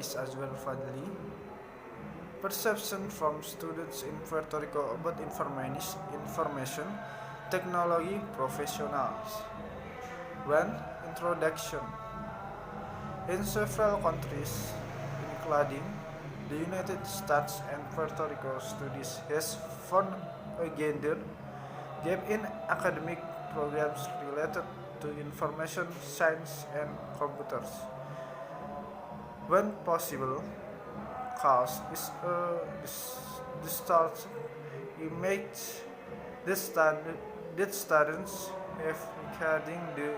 is as well validly perception from students in Puerto Rico about information technology professionals. One introduction. In several countries, including the United States and Puerto Rico, studies has found a gender gap in academic programs related to information science and computers. One possible cause is a distorted image that, that students have regarding the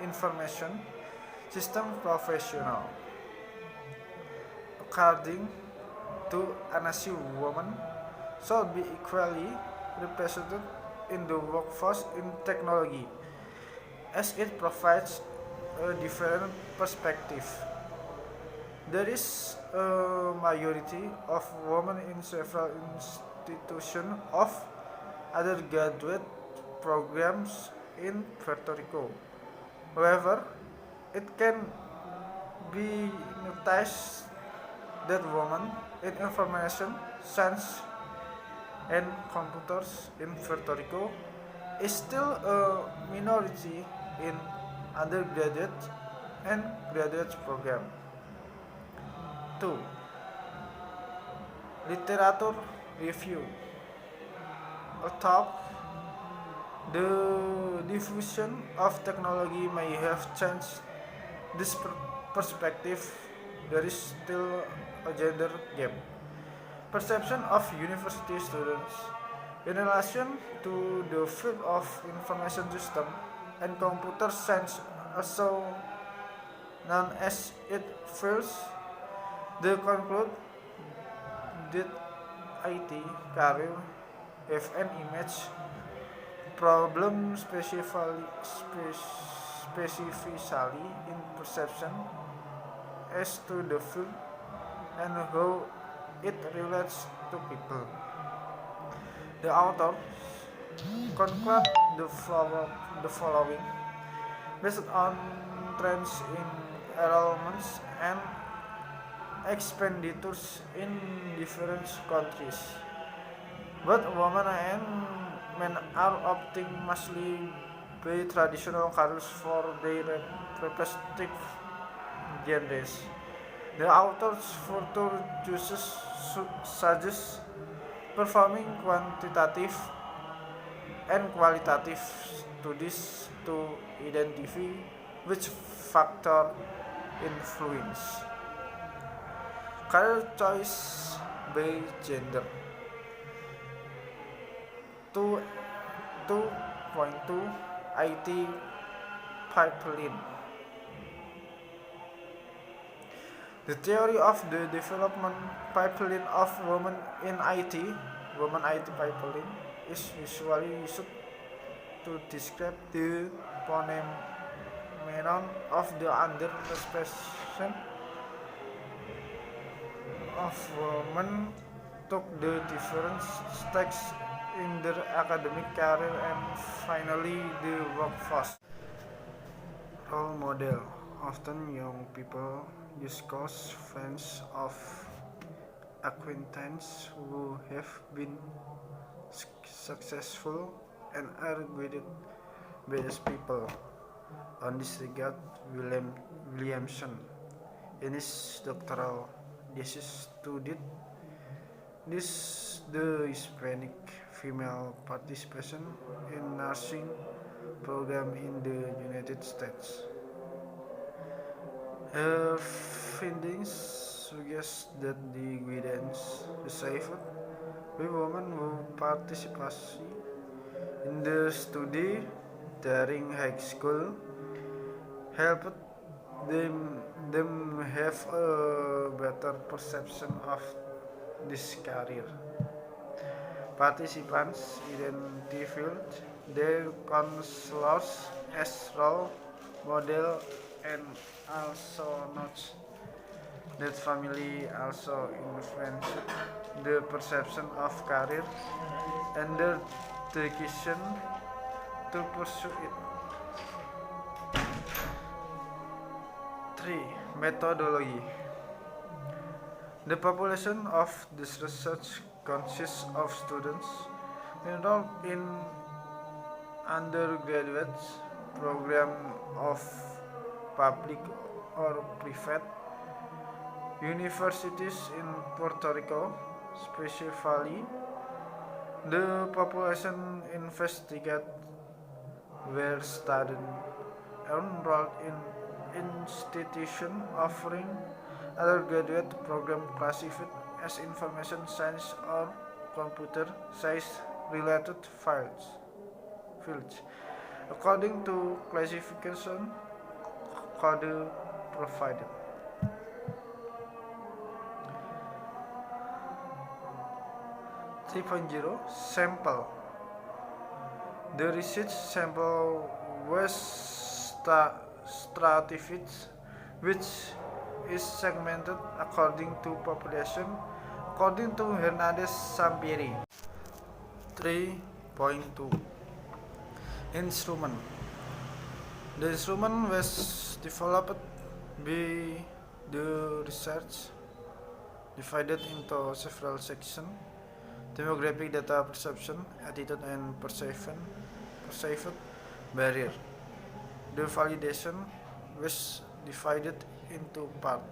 information system professional. According to Anasi, women should be equally represented in the workforce in technology, as it provides a different perspective. There is a majority of women in several institutions of undergraduate programs in Puerto Rico. However, it can be noticed that women in information science and computers in Puerto Rico is still a minority in undergraduate and graduate program. 2. Literature review. Although the diffusion of technology may have changed this perspective, there is still a gender gap. Perception of university students in relation to the field of information system and computer science, also known as it fields, they conclude that IT career have an image problem specifically in perception as to the field and how it relates to people. The author conclude the following based on trends in enrollments and expenditures in different countries. Both women and men are opting mostly by traditional careers for their respective genders. The authors further chooses suggests performing quantitative and qualitative studies to identify which factor influence career choice by gender. 2 2.2 IT pipeline. The theory of the development pipeline of women in IT, women IT pipeline, is usually used to describe the phenomenon of the underrepresentation of women took the different steps in their academic career and finally the workforce. Role model. Often young people discuss friends of acquaintances who have been successful and are guided by these people. On this regard, Williamson, in his doctoral thesis, studied the Hispanic female participation in nursing program in the United States. Her findings suggest that the guidance received by women who participated in the study during high school helped them have a better perception of this career. Participants identified their counselors as role model and also notes that family also influenced the perception of career and their decision to pursue it. 3. Methodology. The population of this research consists of students enrolled in undergraduate program of public or private universities in Puerto Rico. Specifically, the population investigated were students enrolled in institutions offering undergraduate program classified as information science or computer science related fields according to classification code provided. 3.0 Sample. The research sample was stratified, which is segmented according to population, according to Hernandez Sampieri. 3.2 Instrument. The instrument was developed by the research, divided into several sections: demographic data perception, attitude and perceived barrier. The validation was divided into parts.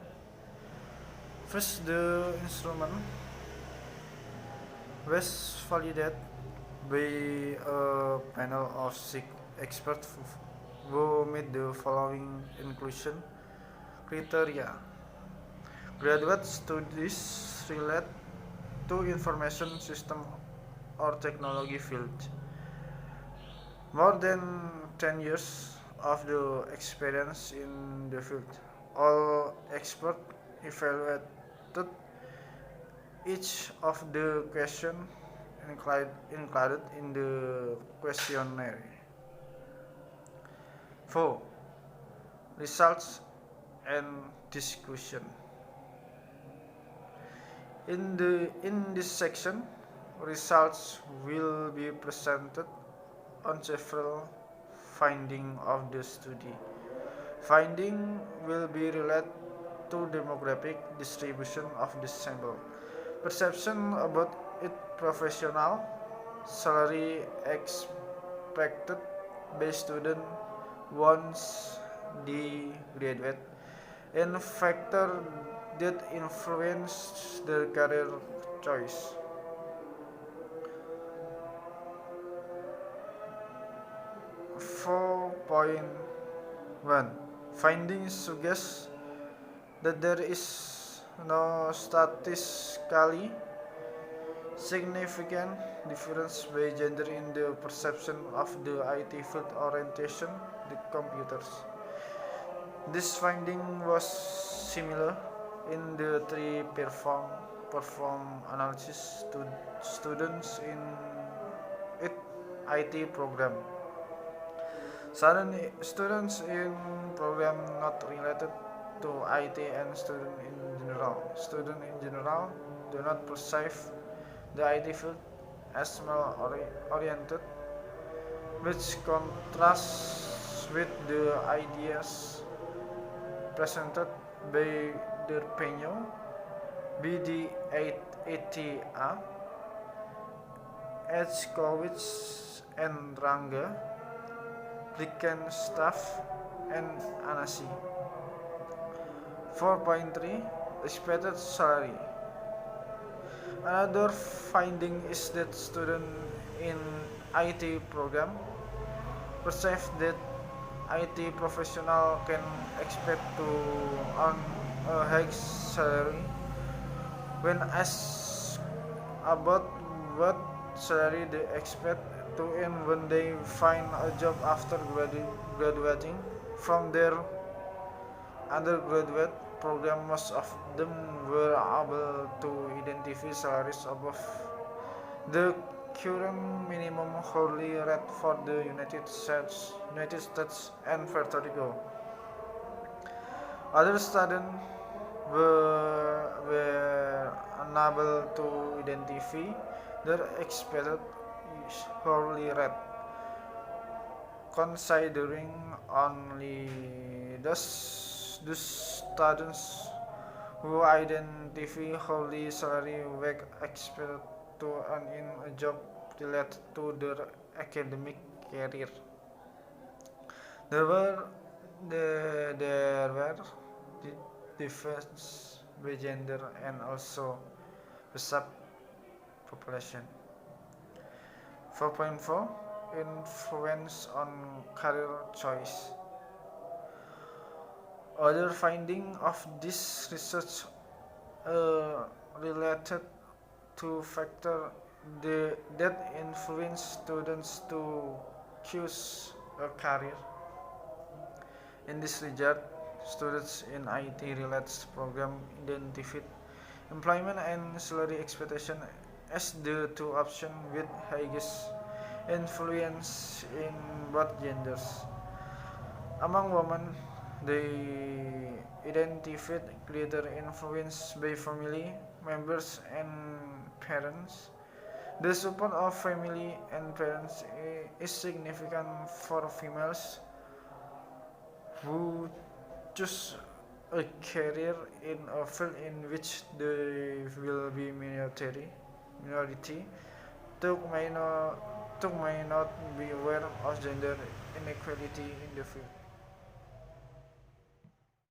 First, the instrument was validated by a panel of 6 experts who met the following inclusion criteria: graduate studies related to information system or technology field, more than 10 years of the experience in the field. All experts evaluated each of the questions included in the questionnaire. 4. Results and discussion. In this section, results will be presented on several findings of the study. Findings will be related to demographic distribution of the sample, perception about its professional, salary expected by student once they graduate, and factors that influence their career choice. 4.1 Findings suggest that there is no statistically significant difference by gender in the perception of the IT field orientation the computers. This finding was similar in the 3 perform analysis to students in IT program. Students in program not related to IT and students in general. Students in general do not perceive the IT field as male-oriented, which contrasts with the ideas presented by Derpeño, BD880A, Edskowitz and Ranga, Blickenstaff and Anasi. 4.3 Expected salary. Another finding is that students in IT program perceive that IT professional can expect to earn a high salary. When asked about what salary they expect to earn when they find a job after graduating from their undergraduate program, most of them were able to identify salaries above the current minimum hourly rate for the United States and Puerto Rico. Other students were unable to identify their expected hourly rate, considering only those students who identify hourly salary wage expected to earn in a job related to their academic career. There were there were differences by gender and also the subpopulation. 4.4 Influence on career choice. Other findings of this research related to factors that influence students to choose a career. In this regard, students in IT related program identified employment and salary expectation as the two options with highest influence in both genders. Among women, they identified greater influence by family members and parents. The support of family and parents is significant for females who choose a career in a field in which they will be minority. Took may not be aware of gender inequality in the field.